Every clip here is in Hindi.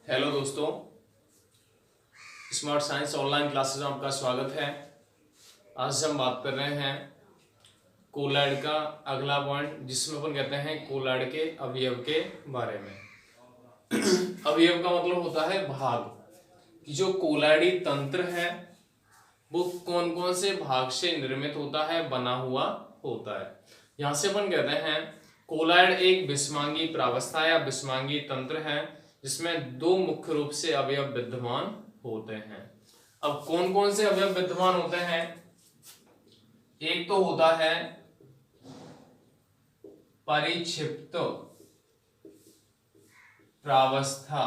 हेलो दोस्तों, स्मार्ट साइंस ऑनलाइन क्लासेस में आपका स्वागत है। आज हम बात कर रहे हैं कोलॉइड का अगला पॉइंट, जिसमें अपन कहते हैं कोलॉइड के अवयव के बारे में। अवयव का मतलब होता है भाग, कि जो कोलॉइडी तंत्र है वो कौन कौन से भाग से निर्मित होता है, बना हुआ होता है। यहाँ से अपन कहते हैं कोलॉइड एक विषमांगी प्रावस्था या विषमांगी तंत्र है जिसमें दो मुख्य रूप से अवयव विद्यमान होते हैं। अब कौन कौन से अवयव विद्यमान होते हैं? एक तो होता है परिक्षिप्त प्रावस्था।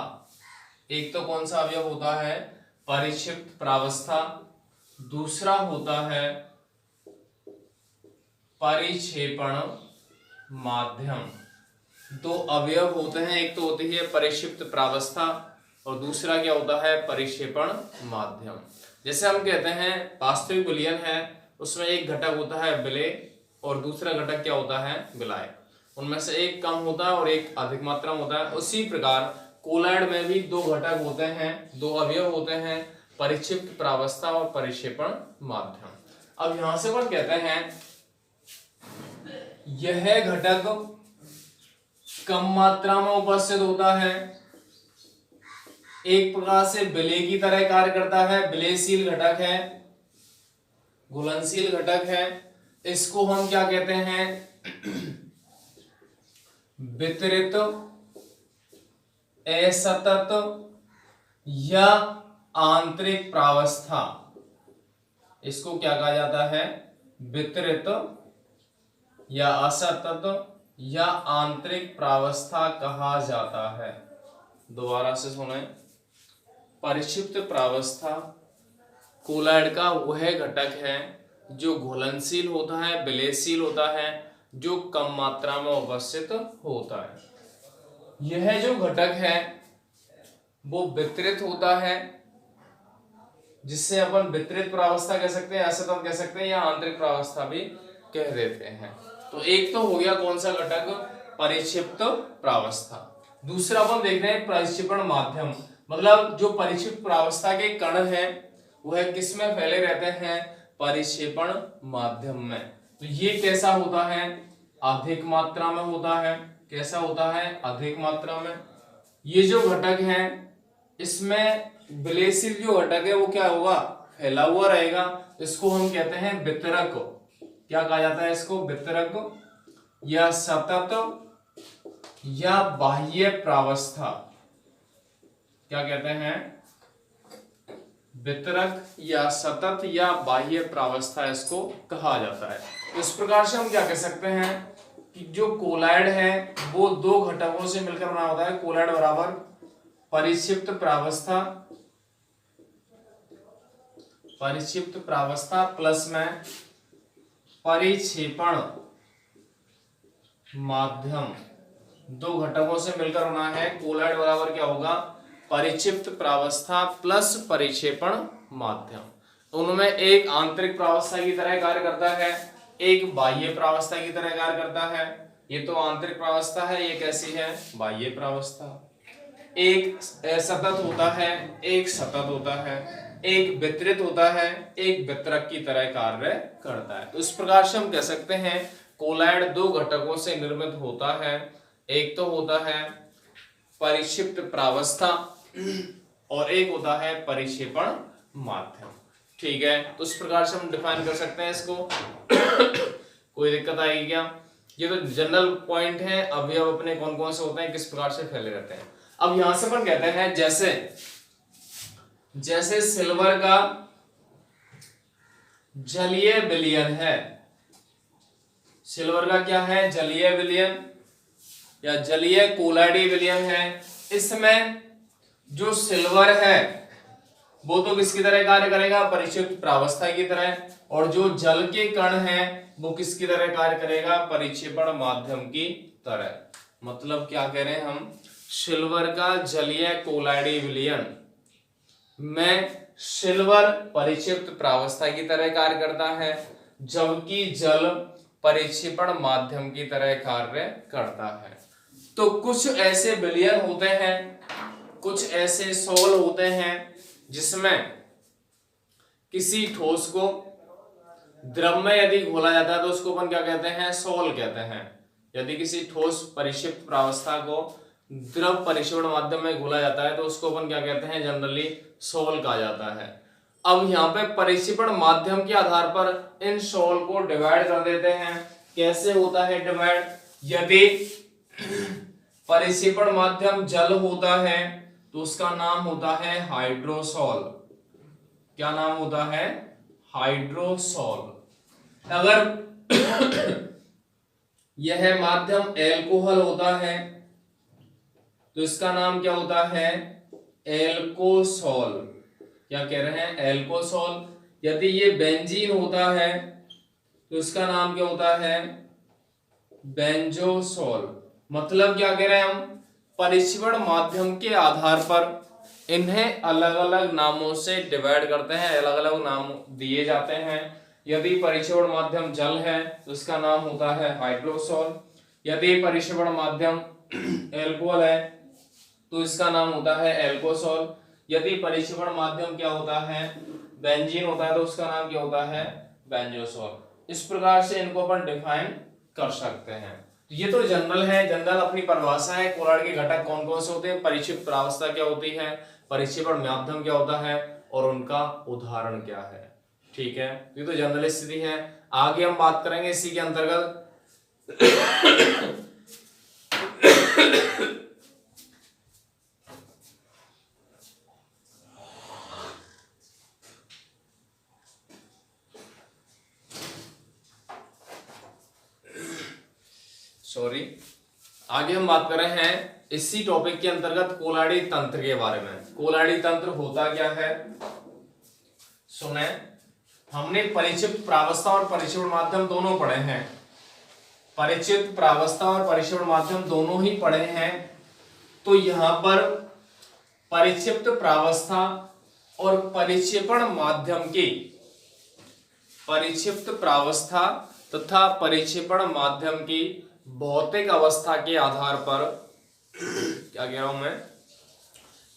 एक तो कौन सा अवयव होता है? परिक्षिप्त प्रावस्था। दूसरा होता है परिक्षेपण माध्यम। दो अवयव होते हैं, एक तो होती है परिक्षिप्त प्रावस्था और दूसरा क्या होता है? परिक्षेपण माध्यम। जैसे हम कहते हैं वास्तविक विलयन है, उसमें एक घटक होता है विलेय और दूसरा घटक क्या होता है? विलायक। उनमें से एक कम होता है और एक अधिक मात्रा में होता है। उसी प्रकार कोलॉइड में भी दो घटक होते हैं, दो अवयव होते हैं, परिक्षिप्त प्रावस्था और परिक्षेपण माध्यम। अब यहां से हम कहते हैं यह घटक कम मात्रा में उपस्थित होता है, एक प्रकार से विलेय की तरह कार्य करता है, विलेयशील घटक है, घुलनशील घटक है। इसको हम क्या कहते हैं? वितरित, असतत या आंतरिक प्रावस्था। इसको क्या कहा जाता है? वितरित या असतत या आंतरिक प्रावस्था कहा जाता है। दोबारा से सुने, परिक्षिप्त प्रावस्था कोलॉइड का वह घटक है जो घुलनशील होता है, विलेयशील होता है, जो कम मात्रा में उपस्थित होता है। यह जो घटक है वो वितरित होता है, जिससे अपन वितरित प्रावस्था कह सकते हैं, असतत कह सकते हैं या आंतरिक प्रावस्था भी कह देते हैं। तो एक तो हो गया कौन सा घटक? परिक्षिप्त प्रावस्था। दूसरा अपन देखते हैं परिक्षेपण माध्यम, मतलब जो परिक्षिप्त प्रावस्था के कण हैं वह किस में फैले रहते हैं? परिक्षेपण माध्यम में। तो ये कैसा होता है? अधिक मात्रा में होता है। कैसा होता है? अधिक मात्रा में। ये जो घटक है इसमें विलेयशील जो घटक है वो क्या होगा? फैला हुआ रहेगा। इसको हम कहते हैं वितरक। क्या कहा जाता है इसको? वितरक या सतत या बाह्य प्रावस्था। क्या कहते हैं? वितरक या सतत या बाह्य प्रावस्था इसको कहा जाता है। इस प्रकार से हम क्या कह सकते हैं कि जो कोलॉइड है वो दो घटकों से मिलकर बना होता है। कोलॉइड बराबर परिक्षिप्त प्रावस्था, परिक्षिप्त प्रावस्था प्लस में परिक्षेपण माध्यम। दो घटकों से मिलकर होना है। कोलॉइड बराबर क्या होगा? परिक्षिप्त प्रावस्था प्लस परिक्षेपण माध्यम। उनमें एक आंतरिक प्रावस्था की तरह कार्य करता है, एक बाह्य प्रावस्था की तरह कार्य करता है। ये तो आंतरिक प्रावस्था है, ये कैसी है? बाह्य प्रावस्था। एक सतत होता है, एक सतत होता है, एक वितरित होता है, एक वितरक की तरह कार्य करता है। तो इस प्रकार से हम कह सकते हैं कोलॉइड दो घटकों से निर्मित होता है। एक तो होता है परिक्षिप्त प्रावस्था और एक होता है परिक्षेपण माध्यम। ठीक है, तो इस प्रकार से हम डिफाइन कर सकते हैं इसको। कोई दिक्कत आएगी क्या? ये तो जनरल पॉइंट है, अवयव अपने कौन कौन से होते हैं, किस प्रकार से फैले रहते हैं। अब यहां से अपन कहते हैं जैसे सिल्वर का जलीय विलयन है। सिल्वर का क्या है? जलीय विलयन या जलीय कोलॉइडी विलयन है। इसमें जो सिल्वर है वो तो किसकी तरह कार्य करेगा? परिक्षिप्त प्रावस्था की तरह। और जो जल के कण हैं वो किसकी तरह कार्य करेगा? परिक्षेपण माध्यम की तरह। मतलब क्या कह रहे हैं हम? सिल्वर का जलीय कोलॉइडी विलयन में सिल्वर परिक्षिप्त प्रावस्था की तरह कार्य करता है, जबकि जल परिक्षेपण माध्यम की तरह कार्य करता है। तो कुछ ऐसे विलयन होते हैं कुछ ऐसे सोल होते हैं जिसमें किसी ठोस को द्रव में यदि घोला जाता है तो उसको अपन क्या कहते हैं, सोल कहते हैं। यदि किसी ठोस परिक्षिप्त प्रावस्था को द्रव परिक्षेपण माध्यम में घोला जाता है तो उसको अपन क्या कहते हैं, जनरली सोल कहा जाता है। अब यहाँ पे परिक्षेपण माध्यम के आधार पर इन सोल को डिवाइड कर देते हैं। कैसे होता है डिवाइड? यदि परिक्षेपण माध्यम जल होता है तो उसका नाम होता है हाइड्रोसोल। क्या नाम होता है? हाइड्रोसोल। अगर यह माध्यम एल्कोहल होता है तो इसका नाम क्या होता है? एल्कोसोल। क्या कह रहे हैं? एल्कोसोल। यदि ये बेंजीन होता है तो इसका नाम क्या होता है? बेंजोसोल। मतलब क्या कह रहे हैं हम? परिक्षेपण माध्यम के आधार पर इन्हें अलग अलग नामों से डिवाइड करते हैं, अलग अलग नाम दिए जाते हैं। यदि परिक्षेपण माध्यम जल है तो इसका नाम होता है हाइड्रोसोल। यदि परिक्षेपण माध्यम एल्कोहल है तो इसका नाम होता है एल्कोसोल। यदि परिक्षेपण माध्यम क्या होता है? बेंजीन होता है तो उसका नाम क्या होता है? बेंजोसोल। इस प्रकार से इनको अपन डिफाइन कर सकते हैं। ये तो जनरल है, जनरल अपनी परिभाषा है। कोलाइड के घटक कौन कौन से होते हैं, परिक्षिप्त प्रावस्था क्या होती है, परिक्षेपण माध्यम क्या होता है और उनका उदाहरण क्या है। ठीक है, ये तो जनरल स्थिति है। आगे हम बात करेंगे इसी के अंतर्गत आगे हम बात कर रहे हैं इसी टॉपिक के अंतर्गत कोलाइडी तंत्र के बारे में। कोलाइडी तंत्र होता क्या है सुने। हमने परिक्षिप्त प्रावस्था और परिक्षेपण माध्यम दोनों पढ़े हैं। परिक्षिप्त प्रावस्था और परिक्षेपण माध्यम दोनों ही पढ़े हैं। तो यहां पर परिक्षिप्त प्रावस्था और परिक्षेपण माध्यम की, परिक्षिप्त प्रावस्था तथा परिक्षेपण माध्यम की भौतिक अवस्था के आधार पर, क्या कह रहा हूं मैं,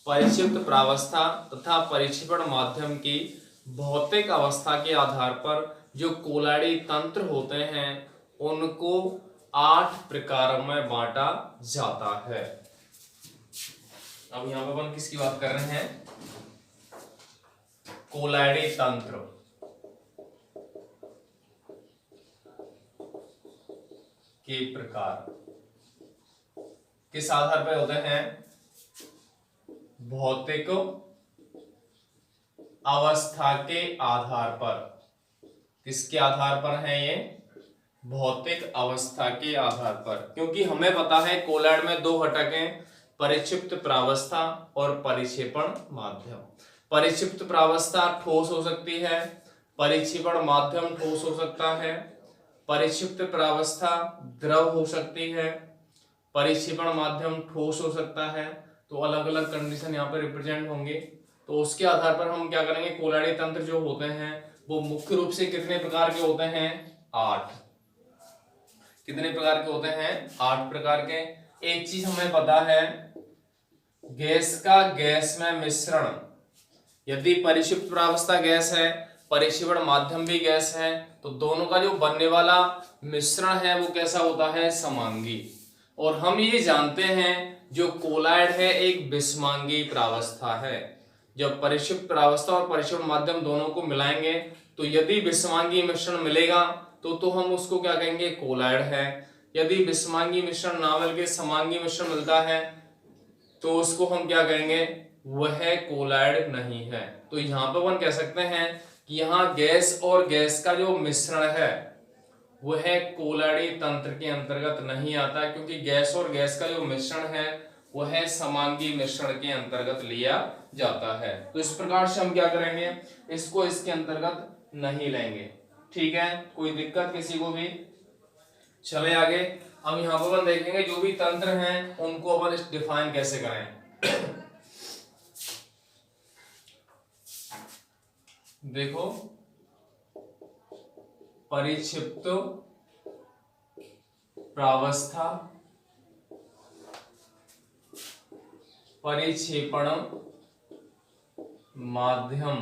परिक्षिप्त प्रावस्था तथा परिक्षेपण माध्यम की भौतिक अवस्था के आधार पर जो कोलाइडी तंत्र होते हैं उनको 8 प्रकारों में बांटा जाता है। अब यहां पर अपन किसकी बात कर रहे हैं? कोलाइडी तंत्र के प्रकार किस आधार पर होते हैं? भौतिक अवस्था के आधार पर। किसके आधार पर है ये? भौतिक अवस्था के आधार पर। क्योंकि हमें पता है कोलाइड में 2 घटक हैं, परिक्षिप्त प्रावस्था और परिक्षेपण माध्यम। परिक्षिप्त प्रावस्था ठोस हो सकती है, परिक्षेपण माध्यम ठोस हो सकता है। परिक्षिप्त प्रावस्था द्रव हो सकती है, परिक्षेपण माध्यम ठोस हो सकता है। तो अलग अलग कंडीशन यहाँ पर रिप्रेजेंट होंगे। तो उसके आधार पर हम क्या करेंगे, कोलाइडी तंत्र जो होते हैं वो मुख्य रूप से कितने प्रकार के होते हैं? 8। कितने प्रकार के होते हैं? 8 प्रकार के। एक चीज हमें पता है, गैस का गैस में मिश्रण। यदि परिक्षिप्त प्रावस्था गैस है, परिक्षेपण माध्यम भी गैस है, तो दोनों का जो बनने वाला मिश्रण है वो कैसा होता है? समांगी। और हम ये जानते हैं जो कोलाइड है एक विषमांगी प्रावस्था है। जब परिक्षिप्त प्रावस्था और परिक्षेपण माध्यम दोनों को मिलाएंगे तो यदि विषमांगी मिश्रण मिलेगा तो हम उसको क्या कहेंगे? कोलाइड है। यदि विषमांगी मिश्रण ना मिल के समांगी मिश्रण मिलता है तो उसको हम क्या कहेंगे? वह कोलाइड नहीं है। तो यहां पर अपन कह सकते हैं कि यहाँ गैस और गैस का जो मिश्रण है वह कोलाइडी तंत्र के अंतर्गत नहीं आता, क्योंकि गैस और गैस का जो मिश्रण है वह समांगी मिश्रण के अंतर्गत लिया जाता है। तो इस प्रकार से हम क्या करेंगे? इसको इसके अंतर्गत नहीं लेंगे। ठीक है, कोई दिक्कत किसी को भी? चले आगे। अब यहाँ पर अपन देखेंगे जो भी तंत्र हैं उनको अपन डिफाइन कैसे करें। देखो, परिक्षिप्त प्रावस्था परिक्षेपण माध्यम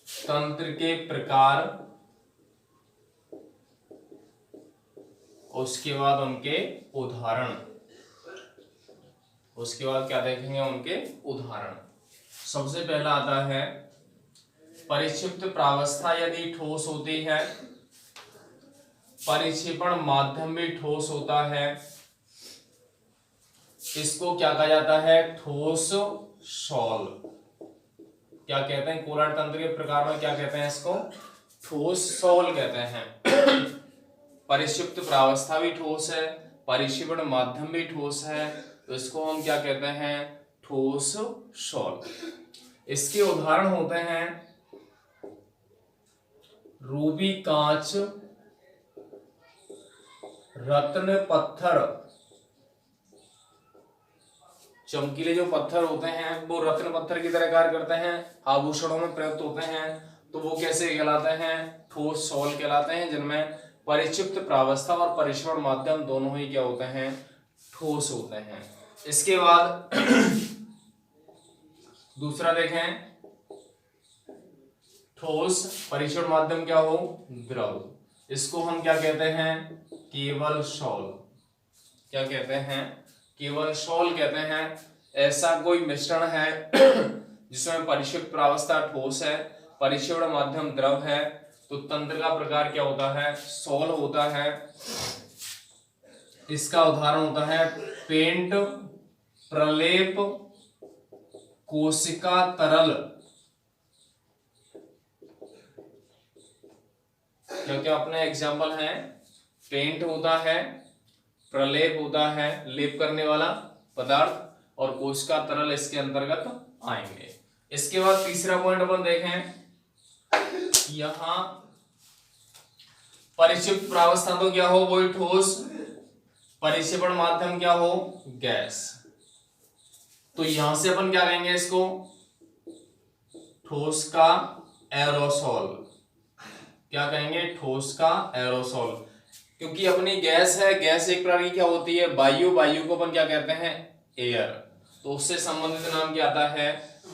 तंत्र के प्रकार, उसके बाद उनके उदाहरण, उसके बाद क्या देखेंगे उनके उदाहरण। सबसे पहला आता है परिक्षिप्त प्रावस्था यदि ठोस होती है, परिक्षेपण माध्यम भी ठोस होता है, इसको क्या कहा जाता है, ठोस सॉल। क्या कहते हैं, कोलाइड तंत्र के प्रकार में क्या कहते हैं इसको, ठोस सॉल कहते हैं। परिक्षिप्त प्रावस्था भी ठोस है, परिक्षेपण माध्यम भी ठोस है, तो इसको हम क्या कहते हैं, ठोस सॉल। इसके उदाहरण होते हैं रूबी कांच, रत्न पत्थर। चमकीले जो पत्थर होते हैं वो रत्न पत्थर की तरह कार्य करते हैं, आभूषणों में प्रयुक्त होते हैं, तो वो कैसे कहलाते हैं, ठोस सॉल कहलाते हैं, जिनमें परिक्षिप्त प्रावस्था और परिक्षेपण माध्यम दोनों ही क्या होते हैं, ठोस होते हैं। इसके बाद दूसरा देखें, ठोस परिक्षेपण माध्यम क्या हो, द्रव, इसको हम क्या कहते हैं, केवल सॉल। क्या कहते हैं, केवल सॉल कहते हैं। ऐसा कोई मिश्रण है जिसमें परिक्षिप्त प्रावस्था ठोस है, परिक्षेपण माध्यम द्रव है, तो तंत्र का प्रकार क्या होता है, सॉल होता है। इसका उदाहरण होता है पेंट, प्रलेप, कोशिका तरल। क्या क्या अपने एग्जाम्पल हैं, पेंट होता है, प्रलेप होता है लेप करने वाला पदार्थ, और कोशिका तरल इसके अंतर्गत आएंगे। इसके बाद तीसरा पॉइंट अपन देखें, यहां परिक्षिप्त प्रावस्था तो क्या हो, वही ठोस, परिक्षेपण माध्यम क्या हो, गैस। तो यहां से अपन क्या कहेंगे इसको, ठोस का एरोसोल। क्या कहेंगे, ठोस का एरोसोल, क्योंकि अपनी गैस है, गैस एक प्रकार की क्या होती है, वायु, वायु को अपन क्या कहते हैं, एयर, तो उससे संबंधित नाम क्या आता है,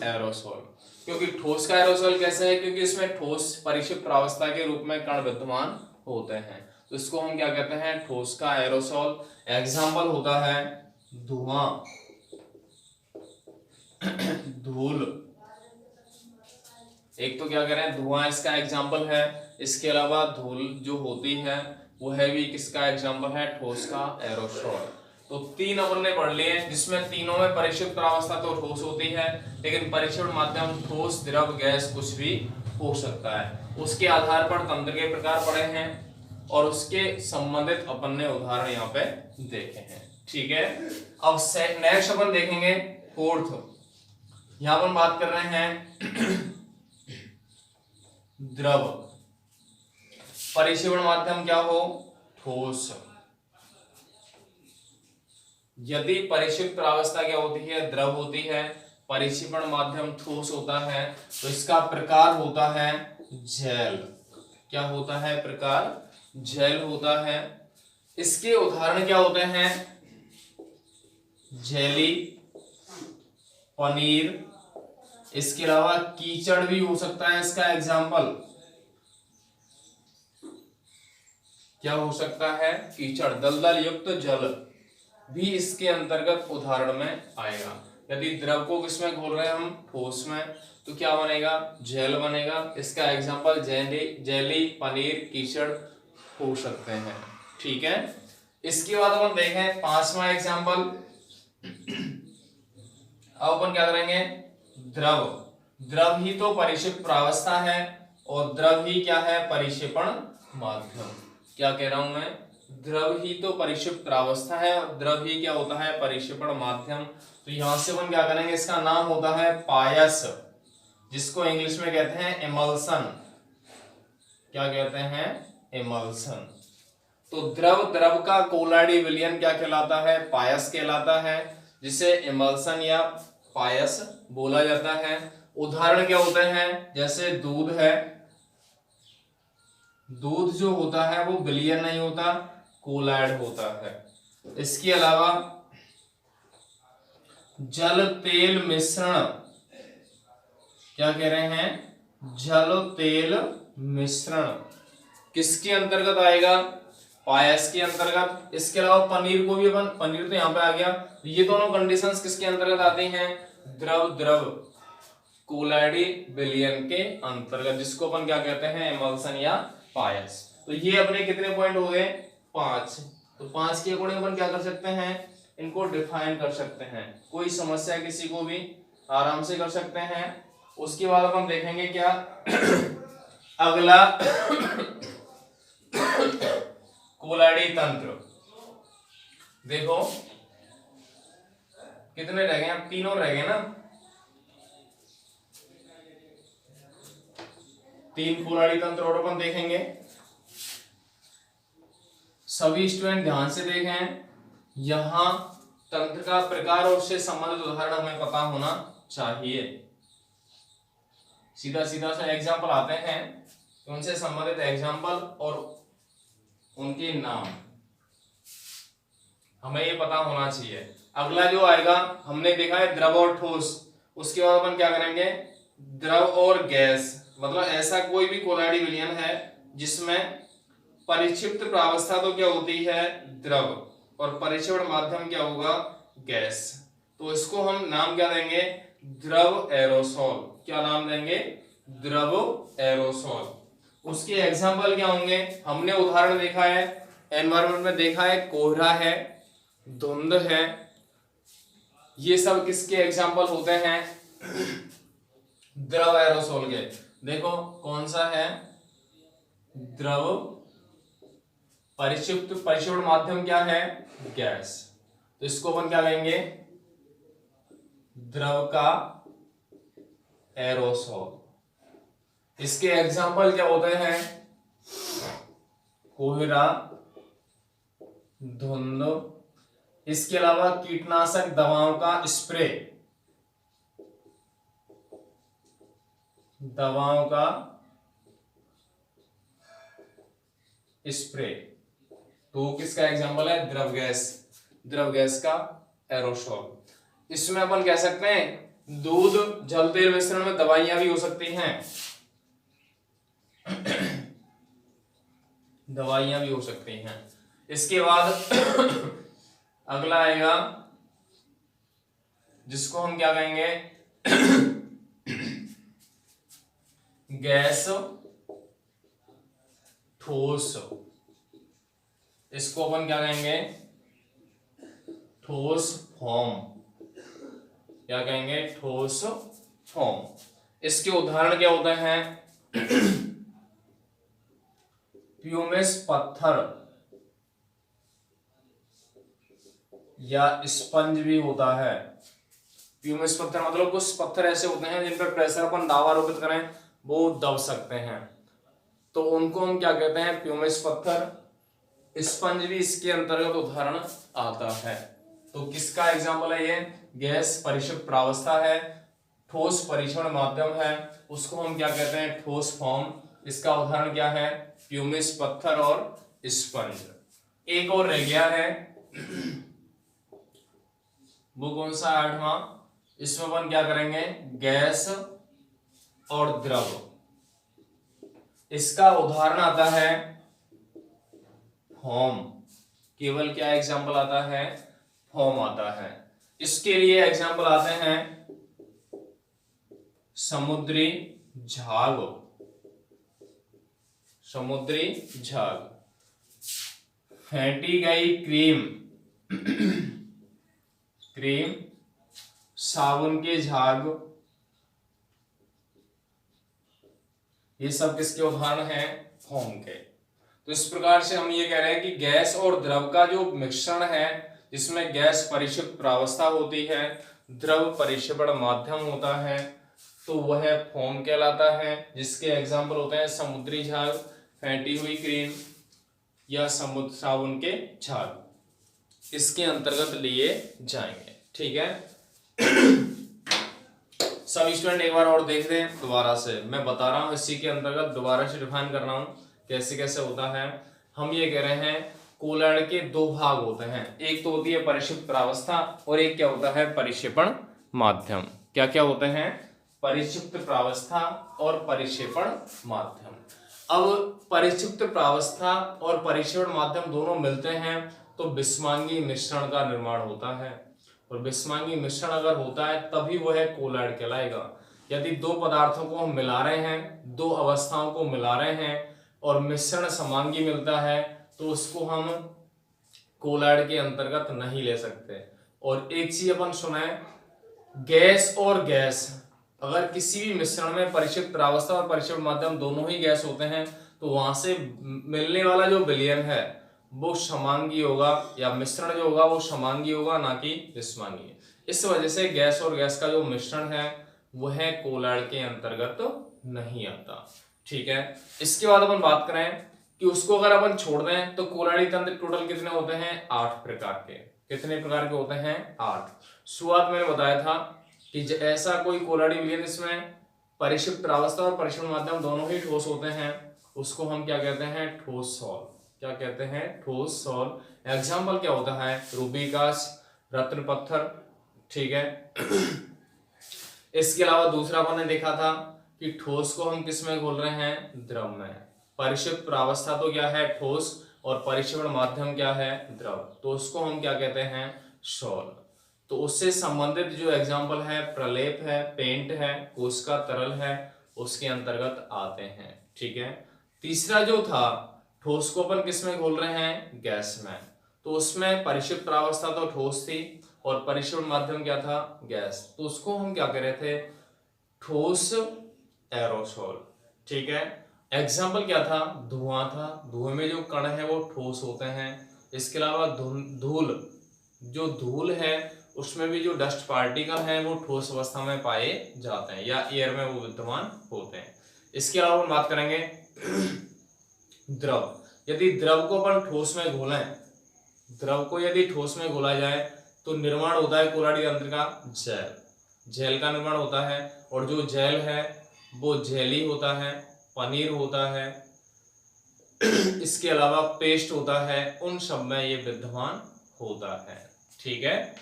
एरोसोल। क्योंकि ठोस का एरोसोल कैसे है, क्योंकि इसमें ठोस परिक्षिप्त प्रावस्था के रूप में कण विद्यमान होते हैं, तो इसको हम क्या कहते हैं, ठोस का एरोसोल। एग्जाम्पल होता है धुआं, धूल, एक तो क्या कह रहे हैं, धुआं इसका एग्जाम्पल है, इसके अलावा धूल जो होती है वो है भी किसका एग्जाम्पल है, ठोस का एरोसोल। तो तीन अपन ने पढ़ लिए, जिसमें तीनों में परिक्षिप्त प्रावस्था तो ठोस होती है, लेकिन परिक्षेपण माध्यम ठोस, द्रव, गैस कुछ भी हो सकता है। उसके आधार पर तंत्र के प्रकार पढ़े हैं और उसके संबंधित अपन ने उदाहरण यहाँ पे देखे हैं। ठीक है, अब नेक्स्ट अपन देखेंगे फोर्थ, यहाँ अपन बात कर रहे हैं द्रव। परिक्षेपण माध्यम क्या हो, ठोस। यदि परिक्षिप्त प्रावस्था क्या होती है, द्रव होती है, परिक्षेपण माध्यम ठोस होता है, तो इसका प्रकार होता है जेल। क्या होता है, प्रकार जेल होता है। इसके उदाहरण क्या होते हैं, जेली, पनीर, इसके अलावा कीचड़ भी हो सकता है इसका एग्जाम्पल। क्या हो सकता है, कीचड़, दलदल युक्त जल भी इसके अंतर्गत उदाहरण में आएगा। यदि द्रव को किसमें घोल रहे हैं हम, ठोस में, तो क्या बनेगा, जेल बनेगा। इसका एग्जाम्पल जेली, पनीर, कीचड़ हो सकते हैं। ठीक है, इसके बाद अपन देखें पांचवा एग्जाम्पल। अब अपन क्या करेंगे, द्रव। द्रव ही तो परिक्षिप्त प्रावस्था है और द्रव ही क्या है, परिक्षेपण माध्यम। क्या कह रहा हूं मैं, द्रव ही तो परिक्षिप्त प्रावस्था है और द्रव ही क्या होता है, परिक्षेपण माध्यम। तो यहां से अपन क्या करेंगे, इसका नाम होता है पायस, जिसको इंग्लिश में कहते हैं इमल्सन। क्या कहते हैं, इमल्सन। तो द्रव, द्रव का कोलाइडी विलयन क्या कहलाता है, पायस कहलाता है, जिसे इमल्सन या पायस बोला जाता है। उदाहरण क्या होते हैं, जैसे दूध है, दूध जो होता है वो विलयन नहीं होता, कोलाइड होता है। इसके अलावा जल तेल मिश्रण, क्या कह रहे हैं, जल तेल मिश्रण किसके अंतर्गत आएगा, पायस के अंतर्गत। इसके अलावा पनीर को भी अपन, पनीर तो यहाँ पे आ गया, ये दोनों कंडीशंस किसके अंतर्गत आती हैं, द्रव द्रव कोलाइडी विलयन के अंतर्गत, जिसको अपन क्या कहते हैं, एमल्सन या पायस। तो ये अपने कितने पॉइंट हो गए, 5। तो 5 के अकॉर्डिंग अपन क्या कर सकते हैं, इनको डिफाइन कर सकते हैं। कोई समस्या किसी को भी आराम से कर सकते हैं। उसके बाद अपन देखेंगे क्या अगला कोलाइडी तंत्र। देखो कितने रह गए, अब 3 और रह गए ना, 3 कोलाइडी तंत्र और अपन देखेंगे। सभी स्टूडेंट ध्यान से देखें, यहां तंत्र का प्रकार और उससे संबंधित उदाहरण हमें पता होना चाहिए। सीधा सीधा सा एग्जाम्पल आते हैं, उनसे संबंधित एग्जाम्पल और उनके नाम हमें ये पता होना चाहिए। अगला जो आएगा, हमने देखा है द्रव और ठोस, उसके बाद अपन क्या करेंगे, द्रव और गैस। मतलब ऐसा कोई भी कोलाइडी विलयन है जिसमें परिक्षिप्त प्रावस्था तो क्या होती है, द्रव, और परिक्षेपण माध्यम क्या होगा, गैस। तो इसको हम नाम क्या देंगे, द्रव एरोसोल। क्या नाम देंगे, द्रव एरोसोल। उसके एग्जाम्पल क्या होंगे, हमने उदाहरण देखा है एनवायरमेंट में, देखा है कोहरा है, धुंध है, ये सब किसके एग्जाम्पल होते हैं, द्रव एरोसोल के। देखो कौन सा है, द्रव, परिक्षिप्त, परिक्षेपण माध्यम क्या है, गैस। तो इसको अपन क्या कहेंगे, द्रव का एरोसोल। इसके एग्जाम्पल क्या होते हैं, कोहरा, धुंध, इसके अलावा कीटनाशक दवाओं का स्प्रे, दवाओं का स्प्रे। तो किसका एग्जाम्पल है, द्रव गैस, द्रव गैस का एरोसोल। इसमें अपन कह सकते हैं दूध जल तेल मिश्रण में दवाइयां भी हो सकती हैं, दवाइयां भी हो सकती हैं। इसके बाद अगला आएगा जिसको हम क्या कहेंगे, गैस ठोस। इसको अपन क्या कहेंगे, ठोस फॉर्म। क्या कहेंगे, ठोस फॉर्म। इसके उदाहरण क्या होते हैं, प्यूमिस पत्थर या स्पंज भी होता है। प्यूमिस पत्थर मतलब कुछ पत्थर ऐसे होते हैं जिन पर प्रेशर अपन दाब आरोपित करें वो दब सकते हैं, तो उनको हम क्या कहते हैं, प्यूमिस पत्थर। स्पंज भी इसके अंतर्गत उदाहरण आता है। तो किसका एग्जाम्पल है ये, गैस परिक्षिप्त प्रावस्था है, ठोस परिक्षेपण माध्यम है, उसको हम क्या कहते हैं, ठोस फॉर्म। इसका उदाहरण क्या है, प्यूमिस पत्थर और स्पंज। एक और रह गया है, वो कौन सा, 8वां। इसमें अपन क्या करेंगे, गैस और द्रव। इसका उदाहरण आता है फॉर्म। केवल क्या एग्जाम्पल आता है, फॉर्म आता है। इसके लिए एग्जाम्पल आते हैं समुद्री झाग, समुद्री झाग, फेंटी गई क्रीम, क्रीम, साबुन के झाग, ये सब किसके उदाहरण हैं, फॉर्म के। तो इस प्रकार से हम ये कह रहे हैं कि गैस और द्रव का जो मिश्रण है, जिसमें गैस परिक्षिप्त प्रावस्था होती है, द्रव परिक्षेपण माध्यम होता है, तो वह फॉर्म कहलाता है। जिसके एग्जाम्पल होते हैं समुद्री झाग, फेंटी हुई क्रीम या समुद्र साबुन के झाग, इसके अंतर्गत लिए जाएंगे। ठीक है। सब स्टूडेंट एक बार और देख रहे हैं दोबारा से, मैं बता रहा हूं इसी के अंतर्गत दोबारा से डिफाइन कर रहा हूं कैसे कैसे होता है। हम ये कह रहे हैं कोलॉइड के दो भाग होते हैं, एक तो होती है परिक्षिप्त प्रावस्था और एक क्या होता है परिक्षेपण माध्यम। क्या क्या होते हैं? परिक्षिप्त प्रावस्था और परिक्षेपण माध्यम। अब परिक्षिप्त प्रावस्था और परिक्षेपण माध्यम दोनों मिलते हैं तो विषमांगी मिश्रण का निर्माण होता है, और विषमांगी मिश्रण अगर होता है तभी वह कोलॉइड कहलाएगा। यदि दो पदार्थों को हम मिला रहे हैं, दो अवस्थाओं को मिला रहे हैं और मिश्रण समांगी मिलता है तो उसको हम कोलॉइड के अंतर्गत नहीं ले सकते। और एक चीज अपन सुने, गैस और गैस अगर किसी भी मिश्रण में परिक्षिप्त प्रावस्था और परिक्षेपण माध्यम दोनों ही गैस होते हैं तो वहां से मिलने वाला जो विलयन है वो समांगी होगा, या मिश्रण जो होगा वो समांगी होगा, ना कि विषमांगी। इस वजह से गैस और गैस का जो मिश्रण है वह कोलॉइड के अंतर्गत नहीं आता। ठीक है, इसके बाद अपन बात करें कि उसको अगर अपन छोड़ दें तो कोलॉइडी तंत्र टोटल कितने होते हैं? 8 प्रकार के। कितने प्रकार के होते हैं? 8। शुरुआत मैंने बताया था कि ऐसा कोई कोलॉइडी विलयन जिसमें परिक्षिप्त प्रावस्था और परिक्षेपण माध्यम दोनों ही ठोस होते हैं उसको हम क्या कहते हैं? ठोस सॉल्व। क्या कहते हैं? ठोस सॉल्व। एग्जाम्पल क्या होता है? रूबी कांच, रत्न पत्थर। ठीक है इसके अलावा दूसरा अपन ने देखा था कि ठोस को हम किस में घोल रहे हैं? द्रव में। परिक्षिप्त प्रावस्था तो क्या है? ठोस, और परिक्षेपण माध्यम क्या है? द्रव। तो उसको हम क्या कहते हैं? सॉल्व। तो उससे संबंधित जो एग्जाम्पल है प्रलेप है, पेंट है, कोशिका तरल है, उसके अंतर्गत आते हैं। ठीक है, तीसरा जो था ठोस को अपन किस में घोल रहे हैं? गैस में। तो उसमें परिक्षिप्त प्रावस्था तो ठोस थी और परिक्षेपण माध्यम क्या था? गैस। तो उसको हम क्या कह रहे थे? ठोस एरोसोल। ठीक है, एग्जाम्पल क्या था? धुआं था। धुएं में जो कण है वो ठोस होते हैं। इसके अलावा धूल, जो धूल है उसमें भी जो डस्ट पार्टिकल हैं वो ठोस अवस्था में पाए जाते हैं या एयर में वो विद्यमान होते हैं। इसके अलावा हम बात करेंगे द्रव। यदि द्रव को अपन ठोस में घोलें, द्रव को यदि ठोस में घोला जाए तो निर्माण होता है कोलॉइडी तंत्र का जेल। जेल का निर्माण होता है, और जो जेल है वो जेली होता है, पनीर होता है, इसके अलावा पेस्ट होता है, उन सब में ये विद्यमान होता है। ठीक है,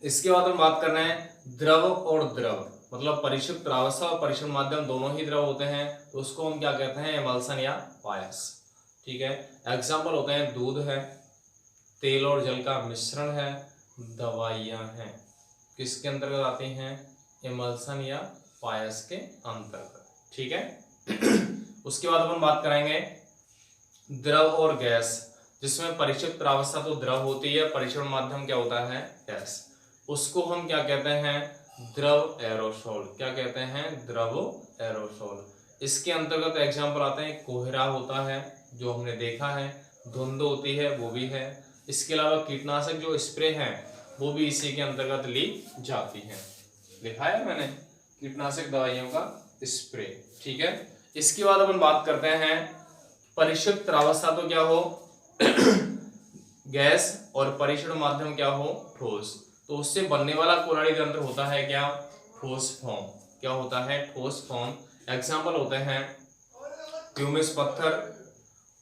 इसके बाद हम बात कर रहे हैं द्रव और द्रव, मतलब परिक्षिप्त प्रावस्था और परिक्षेपण माध्यम दोनों ही द्रव होते हैं तो उसको हम क्या कहते हैं? एमल्सन या पायस। ठीक है, एग्जाम्पल होते हैं दूध है, तेल और जल का मिश्रण है, दवाइयां हैं। किसके अंतर्गत आती हैं? एमल्सन या पायस के अंतर्गत। ठीक है उसके बाद अपन बात करेंगे द्रव और गैस, जिसमें परिक्षिप्त प्रावस्था तो द्रव होती है, परिक्षेपण माध्यम क्या होता है? गैस। उसको हम क्या कहते हैं? द्रव एरोसोल। क्या कहते हैं? द्रव एरोसोल। इसके अंतर्गत एग्जाम्पल आते हैं कोहरा होता है जो हमने देखा है, धुंध होती है वो भी है, इसके अलावा कीटनाशक जो स्प्रे हैं वो भी इसी के अंतर्गत ली जाती है। लिखा है मैंने कीटनाशक दवाइयों का स्प्रे। ठीक है, इसके बाद अपन बात करते हैं परिक्षिप्त प्रावस्था तो क्या हो? गैस, और परिक्षेपण माध्यम क्या हो? ठोस। तो उससे बनने वाला कोलॉइडी तंत्र होता है क्या? ठोस फॉर्म। क्या होता है? ठोस फॉर्म। एग्जाम्पल होते हैं क्यूमिस पत्थर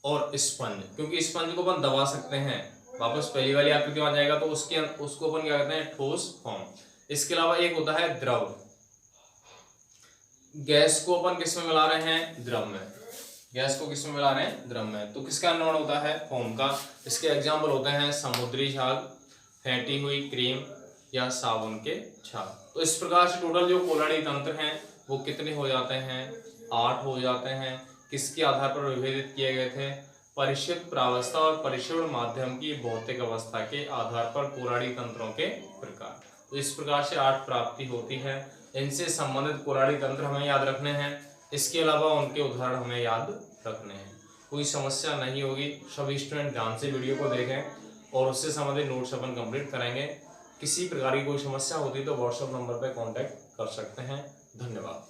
और स्पंज, क्योंकि स्पंज को अपन दबा सकते हैं, वापस पहली वाली आकृति में आ जाएगा तो उसको अपन क्या कहते हैं? ठोस फॉर्म। इसके अलावा एक होता है द्रव। गैस को अपन किस में मिला रहे हैं? द्रव में। गैस को किस में मिला रहे हैं? द्रव में। तो किसका निर्माण होता है? फोम का। इसके एग्जाम्पल होते हैं समुद्री झाग, फेंटी हुई क्रीम या साबुन के छाल। तो इस प्रकार से टोटल जो कोलॉइडी तंत्र हैं वो कितने हो जाते हैं? 8 हो जाते हैं। किसके आधार पर विभेदित किए गए थे? परिक्षिप्त प्रावस्था और परिक्षेपण माध्यम की भौतिक अवस्था के आधार पर कोलॉइडी तंत्रों के प्रकार। तो इस प्रकार से 8 प्राप्ति होती है। इनसे संबंधित कोलॉइडी तंत्र हमें याद रखने हैं, इसके अलावा उनके उदाहरण हमें याद रखने हैं। कोई समस्या नहीं होगी। सभी स्टूडेंट ध्यान से वीडियो को देखें और उससे संबंधित नोट्स अपन कंप्लीट कराएंगे। किसी प्रकार की कोई समस्या होती तो व्हाट्सएप नंबर पर कांटेक्ट कर सकते हैं। धन्यवाद।